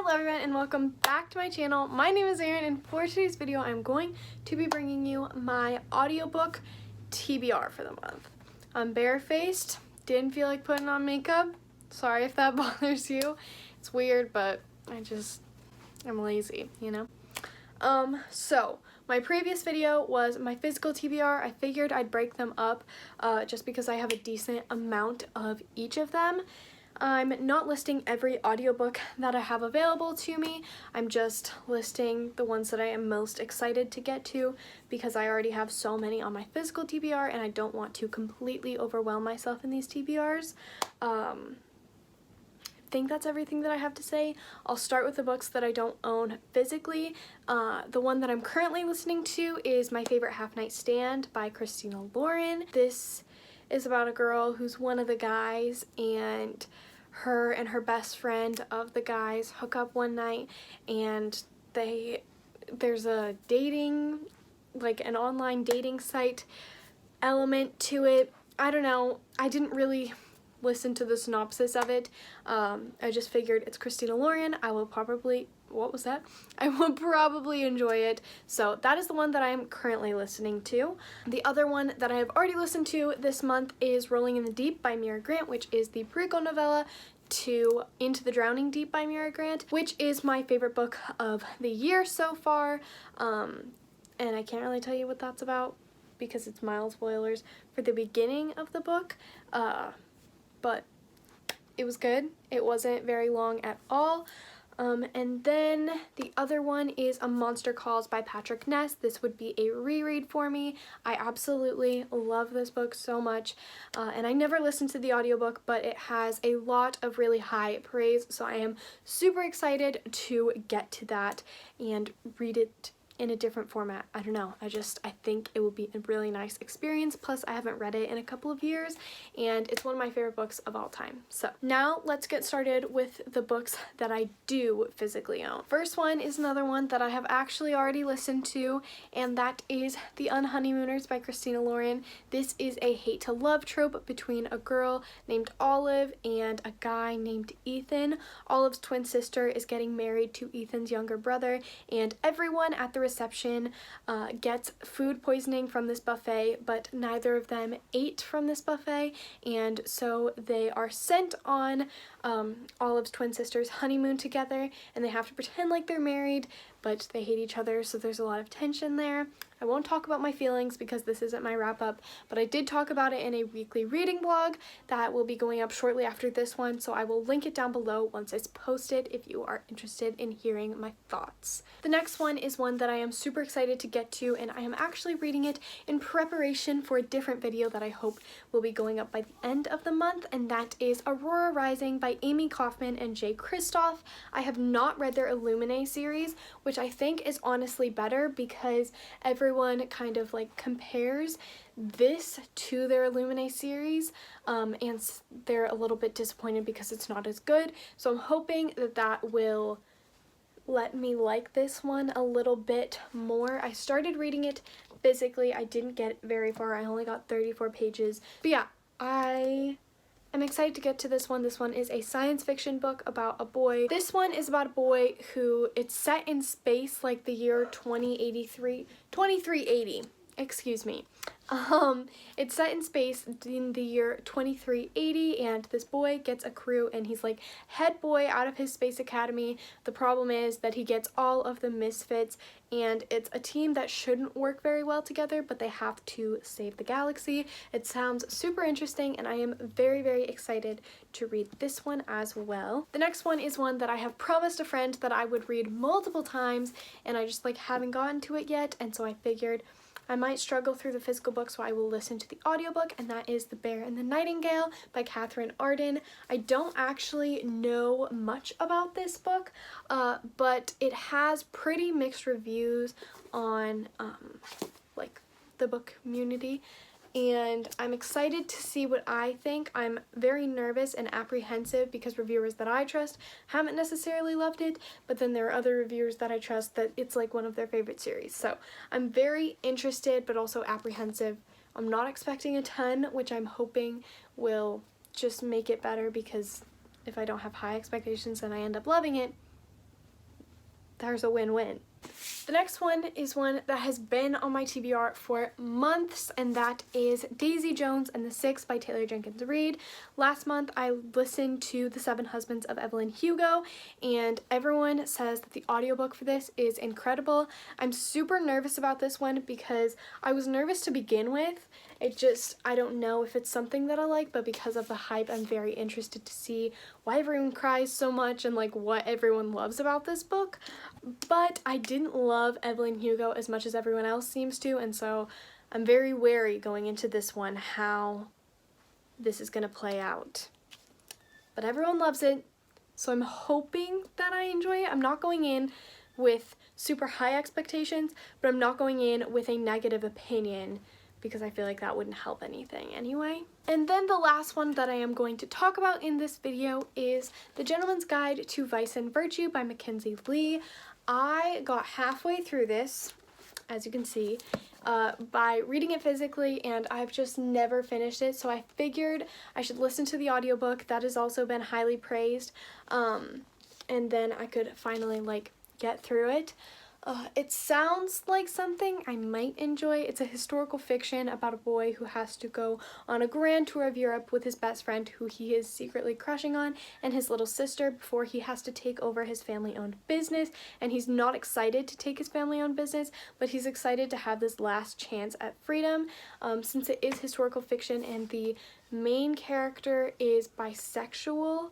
Hello everyone and welcome back to my channel. My name is Erin and for today's video I'm going to be bringing you my audiobook TBR for the month. I'm barefaced, didn't feel like putting on makeup. Sorry if that bothers you. It's weird, but I'm lazy, you know? So my previous video was my physical TBR. I figured I'd break them up just because I have a decent amount of each of them. I'm not listing every audiobook that I have available to me. I'm just listing the ones that I am most excited to get to because I already have so many on my physical TBR and I don't want to completely overwhelm myself in these TBRs. I think that's everything that I have to say. I'll start with the books that I don't own physically. The one that I'm currently listening to is My Favorite Half Night Stand by Christina Lauren. This is about a girl who's one of the guys, and her best friend of the guys hook up one night, and there's a dating, like an online dating site element to it. I don't know, I didn't really listen to the synopsis of it. I just figured it's Christina Lauren. I will probably enjoy it. So that is the one that I am currently listening to. The other one that I have already listened to this month is Rolling in the Deep by Mira Grant, which is the prequel novella to Into the Drowning Deep by Mira Grant, which is my favorite book of the year so far. And I can't really tell you what that's about because it's mild spoilers for the beginning of the book. But it was good. It wasn't very long at all. And then the other one is A Monster Calls by Patrick Ness. This would be a reread for me. I absolutely love this book so much. And I never listened to the audiobook, but it has a lot of really high praise. So I am super excited to get to that and read it in a different format. I don't know, I think it will be a really nice experience. Plus I haven't read it in a couple of years and it's one of my favorite books of all time. So now let's get started with the books that I do physically own. First one is another one that I have actually already listened to, and that is The Unnie Mooners by Christina Lauren. This is a hate to love trope between a girl named Olive and a guy named Ethan. Olive's twin sister is getting married to Ethan's younger brother, and everyone at the reception gets food poisoning from this buffet, but neither of them ate from this buffet, and so they are sent on Olive's twin sister's honeymoon together, and they have to pretend like they're married, but they hate each other, so there's a lot of tension there. I won't talk about my feelings because this isn't my wrap-up, but I did talk about it in a weekly reading blog that will be going up shortly after this one, so I will link it down below once it's posted if you are interested in hearing my thoughts. The next one is one that I am super excited to get to, and I am actually reading it in preparation for a different video that I hope will be going up by the end of the month, and that is Aurora Rising by Amy Kaufman and Jay Kristoff. I have not read their Illuminae series, which I think is honestly better because everyone kind of like compares this to their Illuminae series, and they're a little bit disappointed because it's not as good. So I'm hoping that that will let me like this one a little bit more. I started reading it physically. I didn't get very far. I only got 34 pages. But yeah, I'm excited to get to this one. This one is a science fiction book about a boy. This one is about a boy who, it's set in space, like the year 2380, excuse me. It's set in space in the year 2380, and this boy gets a crew, and he's like head boy out of his space academy. The problem is that he gets all of the misfits, and it's a team that shouldn't work very well together, but they have to save the galaxy. It sounds super interesting, and I am very, very excited to read this one as well. The next one is one that I have promised a friend that I would read multiple times, and I just haven't gotten to it yet, and so I figured I might struggle through the physical book, so I will listen to the audiobook, and that is The Bear and the Nightingale by Catherine Arden. I don't actually know much about this book, but it has pretty mixed reviews on the book community, and I'm excited to see what I think. I'm very nervous and apprehensive because reviewers that I trust haven't necessarily loved it, but then there are other reviewers that I trust that it's like one of their favorite series. So I'm very interested but also apprehensive. I'm not expecting a ton, which I'm hoping will just make it better, because if I don't have high expectations and I end up loving it, there's a win-win. The next one is one that has been on my TBR for months, and that is Daisy Jones and the Six by Taylor Jenkins Reid. Last month I listened to The Seven Husbands of Evelyn Hugo, and everyone says that the audiobook for this is incredible. I'm super nervous about this one because I was nervous to begin with. I don't know if it's something that I like, but because of the hype, I'm very interested to see why everyone cries so much and like what everyone loves about this book. But I didn't love Evelyn Hugo as much as everyone else seems to, and so I'm very wary going into this one how this is gonna play out. But everyone loves it, so I'm hoping that I enjoy it. I'm not going in with super high expectations, but I'm not going in with a negative opinion, because I feel like that wouldn't help anything anyway. And then the last one that I am going to talk about in this video is The Gentleman's Guide to Vice and Virtue by Mackenzie Lee. I got halfway through this, as you can see, by reading it physically, and I've just never finished it, so I figured I should listen to the audiobook. That has also been highly praised, and then I could finally like get through it. It sounds like something I might enjoy. It's a historical fiction about a boy who has to go on a grand tour of Europe with his best friend who he is secretly crushing on and his little sister before he has to take over his family-owned business. And he's not excited to take his family-owned business, but he's excited to have this last chance at freedom. Since it is historical fiction and the main character is bisexual,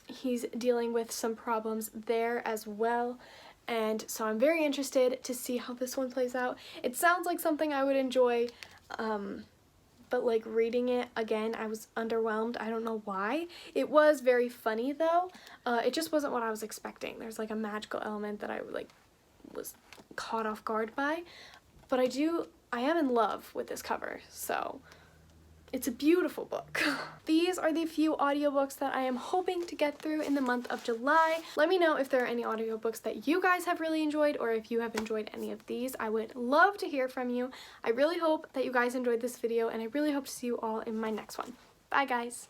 he's dealing with some problems there as well. And so I'm very interested to see how this one plays out. It sounds like something I would enjoy, but like reading it again, I was underwhelmed. I don't know why. It was very funny though. It just wasn't what I was expecting. There's like a magical element that I like was caught off guard by. But I am in love with this cover, so it's a beautiful book. These are the few audiobooks that I am hoping to get through in the month of July. Let me know if there are any audiobooks that you guys have really enjoyed, or if you have enjoyed any of these. I would love to hear from you. I really hope that you guys enjoyed this video, and I really hope to see you all in my next one. Bye guys!